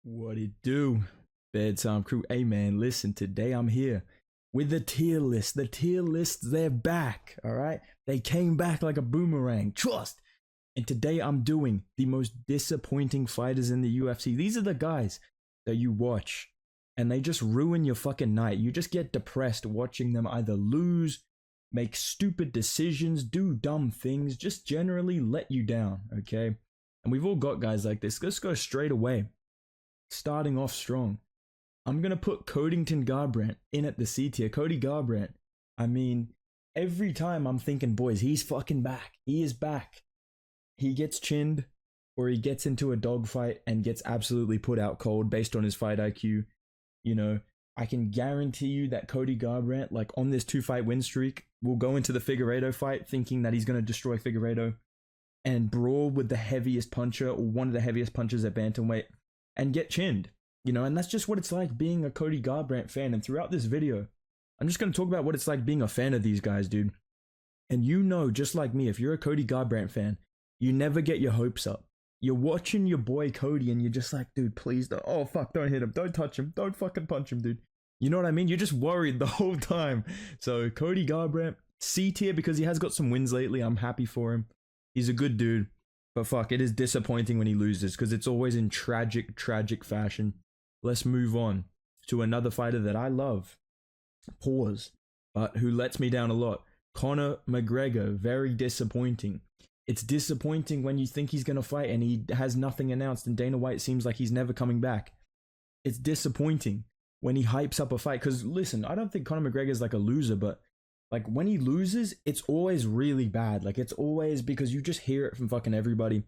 What it do? Bedtime crew. Hey man, listen, today I'm here with the tier list. The tier lists, they're back, all right? They came back like a boomerang. Trust. And today I'm doing the most disappointing fighters in the UFC. These are the guys that you watch and they just ruin your fucking night. You just get depressed watching them either lose, make stupid decisions, do dumb things, just generally let you down, okay? And we've all got guys like this. Let's go straight away. Starting off strong. I'm going to put Cody Garbrandt in at the C tier. Cody Garbrandt. I mean, every time I'm thinking, boys, he's fucking back. He is back. He gets chinned or he gets into a dogfight and gets absolutely put out cold based on his fight IQ. You know, I can guarantee you that Cody Garbrandt, like on this 2-fight win streak, will go into the Figueiredo fight thinking that he's going to destroy Figueiredo and brawl with the heaviest puncher or one of the heaviest punchers at bantamweight and get chinned, you know, and that's just what it's like being a Cody Garbrandt fan. And throughout this video, I'm just going to talk about what it's like being a fan of these guys, dude. And you know, just like me, if you're a Cody Garbrandt fan, you never get your hopes up. You're watching your boy Cody and you're just like, dude, please don't, oh fuck, don't hit him, don't touch him, don't fucking punch him, dude. You know what I mean? You're just worried the whole time. So Cody Garbrandt, C tier because he has got some wins lately. I'm happy for him. He's a good dude. But fuck, it is disappointing when he loses because it's always in tragic fashion. Let's move on to another fighter that I love. Pause. But who lets me down a lot. Conor McGregor, very disappointing. It's disappointing when you think he's going to fight and he has nothing announced and Dana White seems like he's never coming back. It's disappointing when he hypes up a fight. Because listen, I don't think Conor McGregor is like a loser, but like when he loses, it's always really bad. Like it's always because you just hear it from fucking everybody.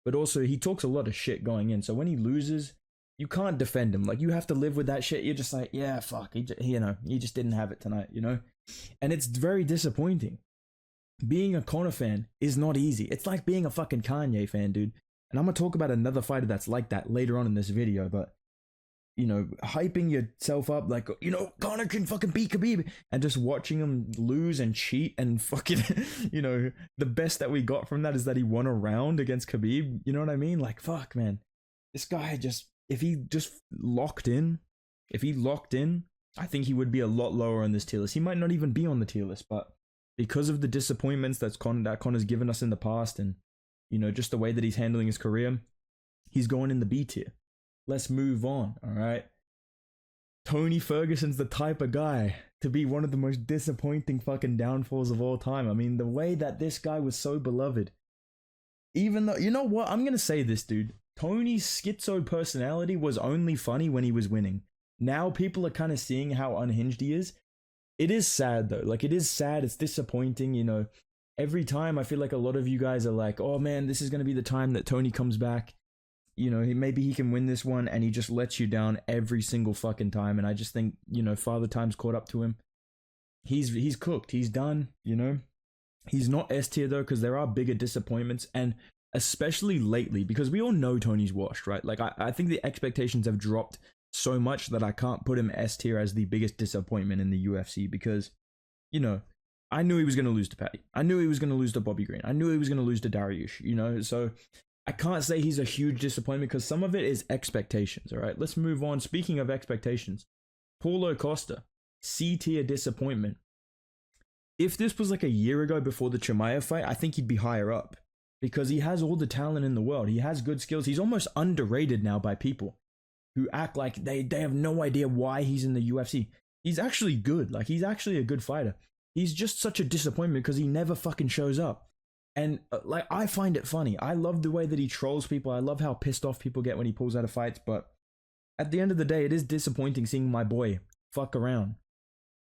But also he talks a lot of shit going in. So when he loses, you can't defend him. Like you have to live with that shit. You're just like, yeah, fuck. He just didn't have it tonight, you know? And it's very disappointing. Being a Conor fan is not easy. It's like being a fucking Kanye fan, dude. And I'm going to talk about another fighter that's like that later on in this video, but you know, hyping yourself up like, you know, Conor can fucking beat Khabib and just watching him lose and cheat and fucking, you know, the best that we got from that is that he won a round against Khabib. You know what I mean? Like, fuck, man. This guy just, if he locked in, I think he would be a lot lower on this tier list. He might not even be on the tier list, but because of the disappointments that Conor's given us in the past and, you know, just the way that he's handling his career, he's going in the B tier. Let's move on, all right? Tony Ferguson's the type of guy to be one of the most disappointing fucking downfalls of all time. I mean, the way that this guy was so beloved. Even though, you know what? I'm going to say this, dude. Tony's schizo personality was only funny when he was winning. Now people are kind of seeing how unhinged he is. It is sad, though. Like, it is sad. It's disappointing, you know. Every time I feel like a lot of you guys are like, oh, man, this is going to be the time that Tony comes back. You know, maybe he can win this one, and he just lets you down every single fucking time. And I just think, you know, Father Time's caught up to him. He's cooked. He's done, you know. He's not S tier, though, because there are bigger disappointments. And especially lately, because we all know Tony's washed, right? Like, I think the expectations have dropped so much that I can't put him S tier as the biggest disappointment in the UFC. Because, you know, I knew he was going to lose to Paddy. I knew he was going to lose to Bobby Green. I knew he was going to lose to Dariush, you know. So I can't say he's a huge disappointment because some of it is expectations, all right? Let's move on. Speaking of expectations, Paulo Costa, C tier disappointment. If this was like a year ago before the Chimaev fight, I think he'd be higher up because he has all the talent in the world. He has good skills. He's almost underrated now by people who act like they have no idea why he's in the UFC. He's actually good. Like, he's actually a good fighter. He's just such a disappointment because he never fucking shows up. And like, I find it funny. I love the way that he trolls people. I love how pissed off people get when he pulls out of fights. But at the end of the day, it is disappointing seeing my boy fuck around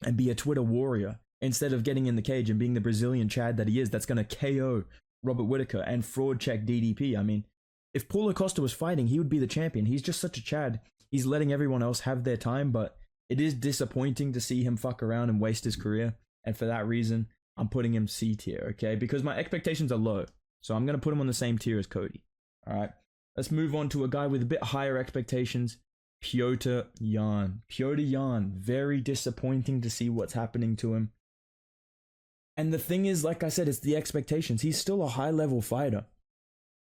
and be a Twitter warrior instead of getting in the cage and being the Brazilian Chad that he is that's going to KO Robert Whittaker and fraud check DDP. I mean, if Paulo Costa was fighting, he would be the champion. He's just such a Chad. He's letting everyone else have their time, but it is disappointing to see him fuck around and waste his career. And for that reason, I'm putting him C tier, okay? Because my expectations are low. So I'm going to put him on the same tier as Cody. All right. Let's move on to a guy with a bit higher expectations. Petr Yan. Petr Yan. Very disappointing to see what's happening to him. And the thing is, like I said, it's the expectations. He's still a high-level fighter.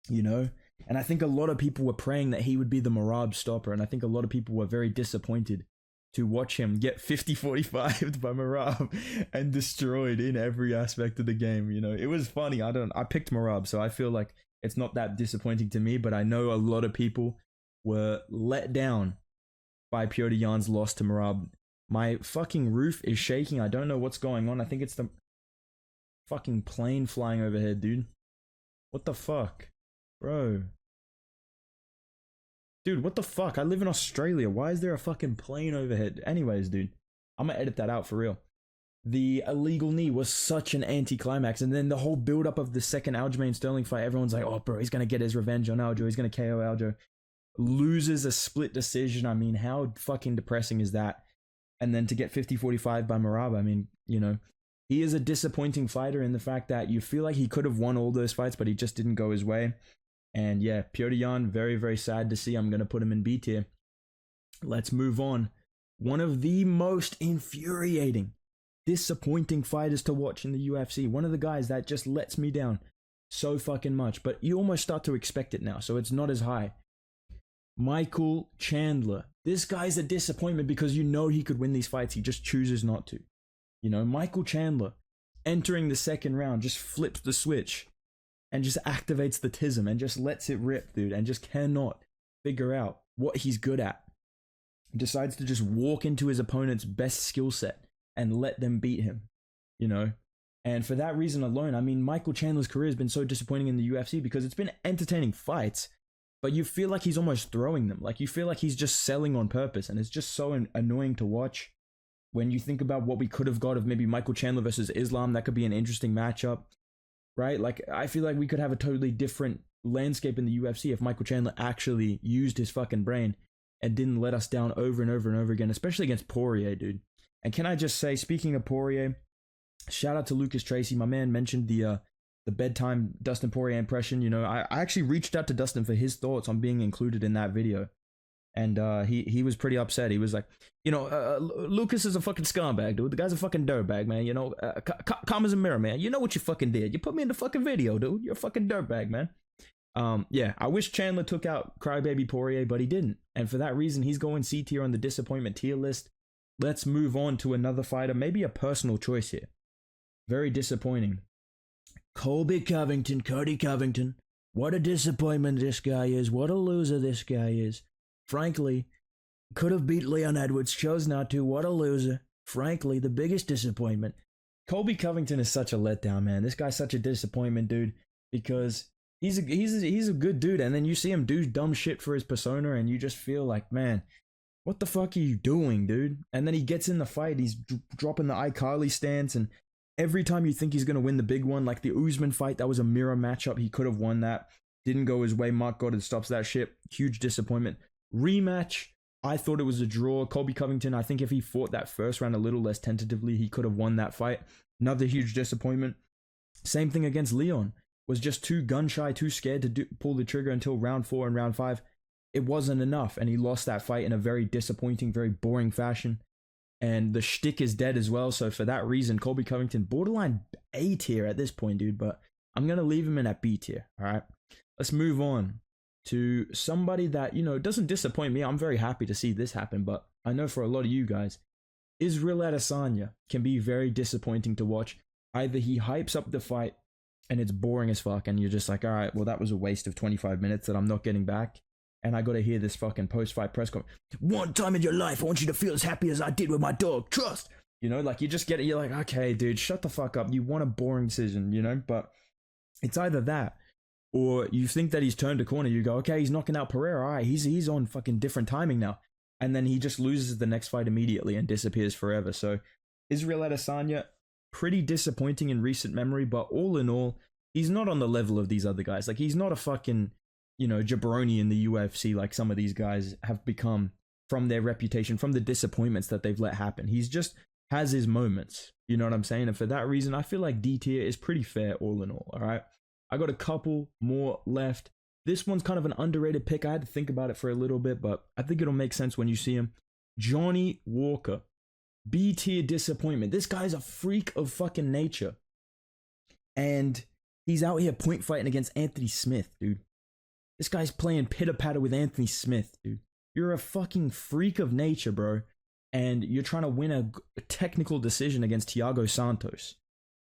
You know? And I think a lot of people were praying that he would be the Merab stopper. And I think a lot of people were very disappointed to watch him get 50-45'd by Merab and destroyed in every aspect of the game. You know, it was funny. I picked Merab, so I feel like it's not that disappointing to me, but I know a lot of people were let down by Petr Yan's loss to Merab. My fucking roof is shaking. I don't know what's going on. I think it's the fucking plane flying overhead, dude. What the fuck? Bro. Dude, what the fuck? I live in Australia. Why is there a fucking plane overhead? Anyways, dude, I'm gonna edit that out for real. The illegal knee was such an anticlimax, and then the whole build-up of the second Aljamain Sterling fight, everyone's like, oh, bro, he's gonna get his revenge on Aljo. He's gonna KO Aljo. Loses a split decision. I mean, how fucking depressing is that? And then to get 50-45 by Merab, I mean, you know, he is a disappointing fighter in the fact that you feel like he could have won all those fights, but he just didn't go his way. And yeah, Petr Yan, very, very sad to see. I'm going to put him in B tier. Let's move on. One of the most infuriating, disappointing fighters to watch in the UFC. One of the guys that just lets me down so fucking much. But you almost start to expect it now, so it's not as high. Michael Chandler. This guy's a disappointment because you know he could win these fights. He just chooses not to. You know, Michael Chandler, entering the second round, just flips the switch and just activates the tism and just lets it rip, dude, and just cannot figure out what he's good at. Decides to just walk into his opponent's best skill set and let them beat him, you know? And for that reason alone, I mean, Michael Chandler's career has been so disappointing in the UFC because it's been entertaining fights, but you feel like he's almost throwing them. Like, you feel like he's just selling on purpose, and it's just so annoying to watch. When you think about what we could have got of maybe Michael Chandler versus Islam, that could be an interesting matchup. Right? Like, I feel like we could have a totally different landscape in the UFC if Michael Chandler actually used his fucking brain and didn't let us down over and over and over again, especially against Poirier, dude. And can I just say, speaking of Poirier, shout out to Lucas Tracy. My man mentioned the bedtime Dustin Poirier impression. You know, I actually reached out to Dustin for his thoughts on being included in that video. And he was pretty upset. He was like, you know, Lucas is a fucking scumbag, dude. The guy's a fucking dirtbag, man. You know, calm as a mirror, man. You know what you fucking did. You put me in the fucking video, dude. You're a fucking dirtbag, man. Yeah, I wish Chandler took out Crybaby Poirier, but he didn't. And for that reason, he's going C tier on the disappointment tier list. Let's move on to another fighter. Maybe a personal choice here. Very disappointing. Colby Covington, Cody Covington. What a disappointment this guy is. What a loser this guy is. Frankly, could have beat Leon Edwards, chose not to. What a loser. Frankly, the biggest disappointment. Colby Covington is such a letdown, man. This guy's such a disappointment, dude, because he's a good dude, and then you see him do dumb shit for his persona, and you just feel like, man, what the fuck are you doing, dude? And then he gets in the fight, he's dropping the iCarly stance, and every time you think he's going to win the big one, like the Usman fight, that was a mirror matchup. He could have won that. Didn't go his way. Mark Goddard stops that shit. Huge disappointment. Rematch, I thought it was a draw. Colby Covington, I think if he fought that first round a little less tentatively, he could have won that fight. Another huge disappointment. Same thing against Leon. Was just too gun shy, too scared to pull the trigger until round 4 and round 5. It wasn't enough, and he lost that fight in a very disappointing, very boring fashion. And the shtick is dead as well, so for that reason, Colby Covington, borderline A tier at this point, dude, but I'm going to leave him in at B tier, all right? Let's move on to somebody that, you know, doesn't disappoint me. I'm very happy to see this happen, but I know for a lot of you guys, Israel Adesanya can be very disappointing to watch. Either he hypes up the fight and it's boring as fuck, and you're just like, all right, well, that was a waste of 25 minutes that I'm not getting back, and I got to hear this fucking post-fight press conference. One time in your life, I want you to feel as happy as I did with my dog. Trust. You know, like, you just get it. You're like, okay, dude, shut the fuck up. You want a boring decision, you know? But it's either that, or you think that he's turned a corner. You go, okay, he's knocking out Pereira. All right, he's on fucking different timing now. And then he just loses the next fight immediately and disappears forever. So Israel Adesanya, pretty disappointing in recent memory, but all in all, he's not on the level of these other guys. Like, he's not a fucking, you know, jabroni in the UFC like some of these guys have become from their reputation, from the disappointments that they've let happen. He's just has his moments. You know what I'm saying? And for that reason, I feel like D tier is pretty fair all in all, all right? I got a couple more left. This one's kind of an underrated pick. I had to think about it for a little bit, but I think it'll make sense when you see him. Johnny Walker. B tier disappointment. This guy's a freak of fucking nature. And he's out here point fighting against Anthony Smith, dude. This guy's playing pitter-patter with Anthony Smith, dude. You're a fucking freak of nature, bro. And you're trying to win a technical decision against Thiago Santos.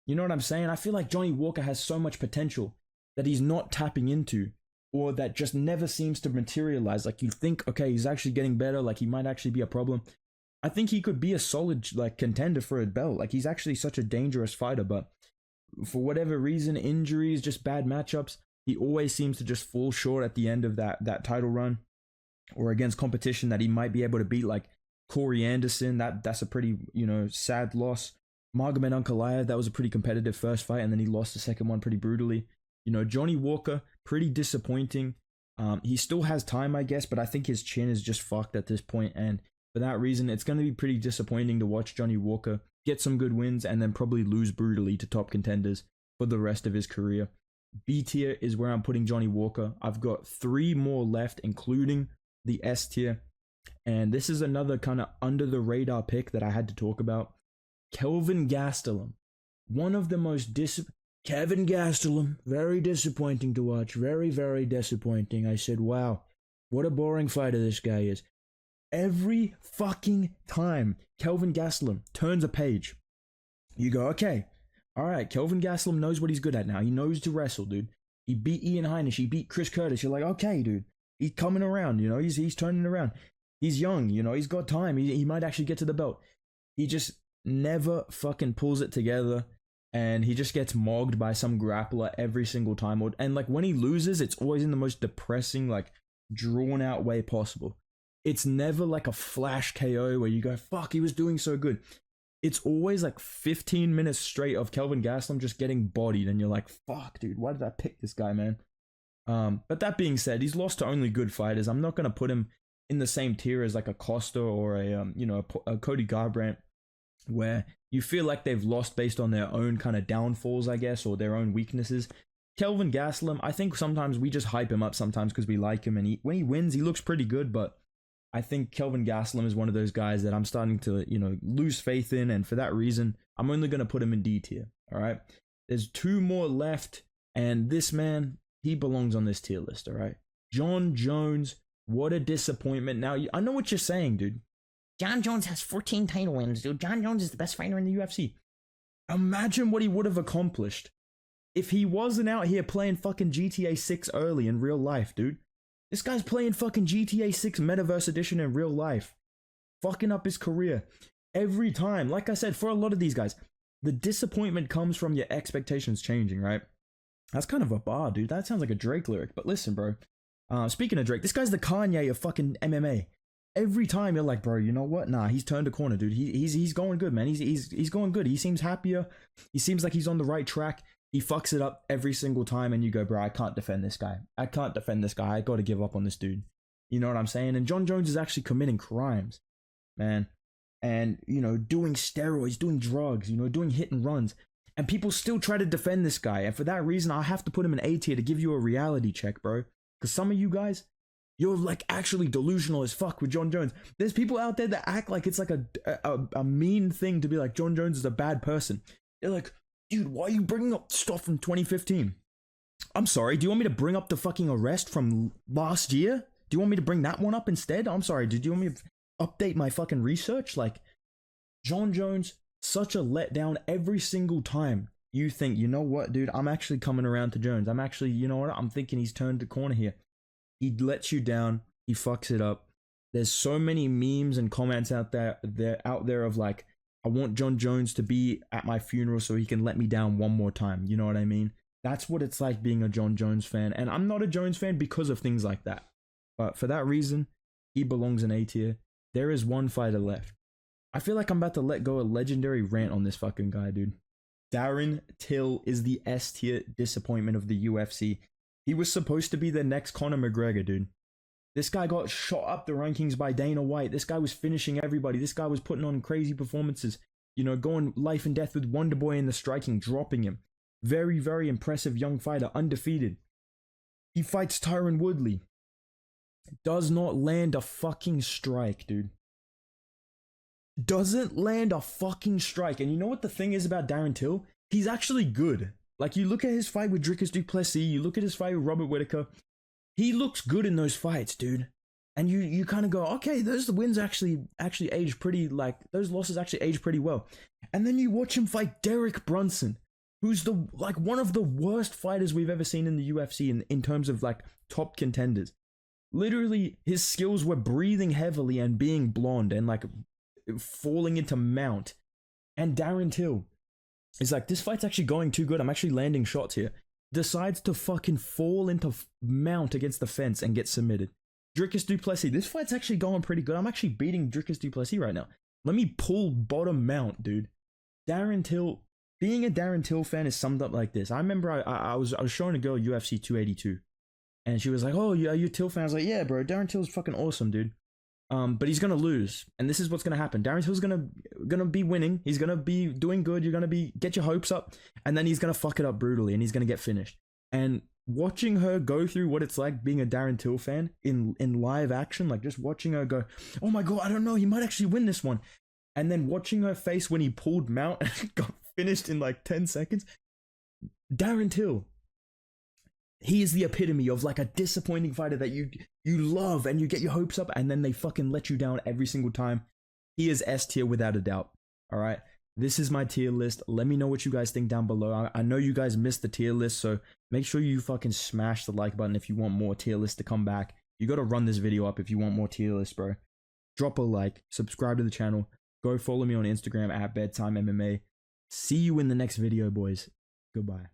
You know what I'm saying? I feel like Johnny Walker has so much potential that he's not tapping into, or that just never seems to materialize. Like, you think, okay, he's actually getting better, like he might actually be a problem. I think he could be a solid like contender for a belt. Like, he's actually such a dangerous fighter, but for whatever reason, injuries, just bad matchups, he always seems to just fall short at the end of that title run, or against competition that he might be able to beat, like Corey Anderson. That's a pretty, sad loss. Magomed Ankalaev, that was a pretty competitive first fight, and then he lost the second one pretty brutally. Johnny Walker, pretty disappointing. He still has time, I guess, but I think his chin is just fucked at this point, and for that reason, it's going to be pretty disappointing to watch Johnny Walker get some good wins and then probably lose brutally to top contenders for the rest of his career. B tier is where I'm putting Johnny Walker. I've got 3 more left, including the S tier, and this is another kind of under the radar pick that I had to talk about. Kelvin Gastelum, one of the most Kelvin Gastelum, very disappointing to watch, very, very disappointing. I said, wow, what a boring fighter this guy is. Every fucking time Kelvin Gastelum turns a page, you go, okay, all right, Kelvin Gastelum knows what he's good at now. He knows to wrestle, dude. He beat Ian Heinisch, he beat Chris Curtis. You're like, okay, dude, he's coming around, he's turning around. He's young, he's got time. He might actually get to the belt. He just never fucking pulls it together, and he just gets mogged by some grappler every single time. And like, when he loses, it's always in the most depressing, like drawn out way possible. It's never like a flash KO where you go, fuck, he was doing so good. It's always like 15 minutes straight of Kelvin Gastelum just getting bodied, and you're like, fuck, dude, why did I pick this guy, man? But that being said, he's lost to only good fighters. I'm not going to put him in the same tier as like a Costa or a Cody Garbrandt, where you feel like they've lost based on their own kind of downfalls, I guess, or their own weaknesses. Kelvin Gastelum, I think sometimes we just hype him up sometimes because we like him, and when he wins, he looks pretty good, but I think Kelvin Gastelum is one of those guys that I'm starting to, lose faith in, and for that reason, I'm only going to put him in D tier, all right? There's 2 more left, and this man, he belongs on this tier list, all right? Jon Jones, what a disappointment. Now, I know what you're saying, dude. Jon Jones has 14 title wins, dude. Jon Jones is the best fighter in the UFC. Imagine what he would have accomplished if he wasn't out here playing fucking GTA 6 early in real life, dude. This guy's playing fucking GTA 6 Metaverse Edition in real life. Fucking up his career. Every time. Like I said, for a lot of these guys, the disappointment comes from your expectations changing, right? That's kind of a bar, dude. That sounds like a Drake lyric. But listen, bro. Speaking of Drake, this guy's the Kanye of fucking MMA. Every time you're like, bro, you know what? Nah, he's turned a corner, dude. He's going good, man. He's going good. He seems happier. He seems like he's on the right track. He fucks it up every single time, and you go, bro, I can't defend this guy. I got to give up on this dude. You know what I'm saying? And Jon Jones is actually committing crimes, man. And, doing steroids, doing drugs, doing hit and runs. And people still try to defend this guy. And for that reason, I have to put him in A tier to give you a reality check, bro. Because some of you guys, you're like actually delusional as fuck with Jon Jones. There's people out there that act like it's like a mean thing to be like, Jon Jones is a bad person. They're like, dude, why are you bringing up stuff from 2015? I'm sorry, do you want me to bring up the fucking arrest from last year? Do you want me to bring that one up instead? I'm sorry, did you want me to update my fucking research? Like, Jon Jones, such a letdown every single time. You think, you know what, dude, I'm actually coming around to Jones. I'm actually, you know what, I'm thinking he's turned the corner here. He lets you down, he fucks it up. There's so many memes and comments out there of like, I want Jon Jones to be at my funeral so he can let me down one more time. You know what I mean? That's what it's like being a Jon Jones fan. And I'm not a Jones fan because of things like that. But for that reason, he belongs in A tier. There is one fighter left. I feel like I'm about to let go a legendary rant on this fucking guy, dude. Darren Till is the S tier disappointment of the UFC. He was supposed to be the next Conor McGregor, dude. This guy got shot up the rankings by Dana White. This guy was finishing everybody. This guy was putting on crazy performances. Going life and death with Wonderboy in the striking, dropping him. Very, very impressive young fighter, undefeated. He fights Tyron Woodley. Does not land a fucking strike, dude. Doesn't land a fucking strike. And you know what the thing is about Darren Till? He's actually good. Like, you look at his fight with Dricus du Plessis, you look at his fight with Robert Whittaker, he looks good in those fights, dude. And you kind of go, okay, those wins actually age pretty, like, those losses actually age pretty well. And then you watch him fight Derek Brunson, who's one of the worst fighters we've ever seen in the UFC in terms of like top contenders. Literally, his skills were breathing heavily and being blonde and like falling into mount. And Darren Till is like, this fight's actually going too good. I'm actually landing shots here. Decides to fucking fall into mount against the fence and get submitted. Dricus du Plessis, this fight's actually going pretty good. I'm actually beating Dricus du Plessis right now. Let me pull bottom mount, dude. Darren Till, being a Darren Till fan is summed up like this. I remember I was showing a girl UFC 282, and she was like, "Oh, are you a Till fan?" I was like, "Yeah, bro. Darren Till's fucking awesome, dude. But he's gonna lose, and this is what's gonna happen. Darren Till's gonna be winning. He's gonna be doing good. You're gonna get your hopes up, and then he's gonna fuck it up brutally, and he's gonna get finished." And watching her go through what it's like being a Darren Till fan in live action, like just watching her go, "Oh my god, I don't know, he might actually win this one," and then watching her face when he pulled mount and got finished in like 10 seconds. Darren Till, he is the epitome of like a disappointing fighter that you love and you get your hopes up and then they fucking let you down every single time. He is S tier without a doubt. All right, this is my tier list. Let me know what you guys think down below. I know you guys missed the tier list, so make sure you fucking smash the like button if you want more tier lists to come back. You gotta run this video up if you want more tier lists, bro. Drop a like, subscribe to the channel, go follow me on Instagram at Bedtime MMA. See you in the next video, boys. Goodbye.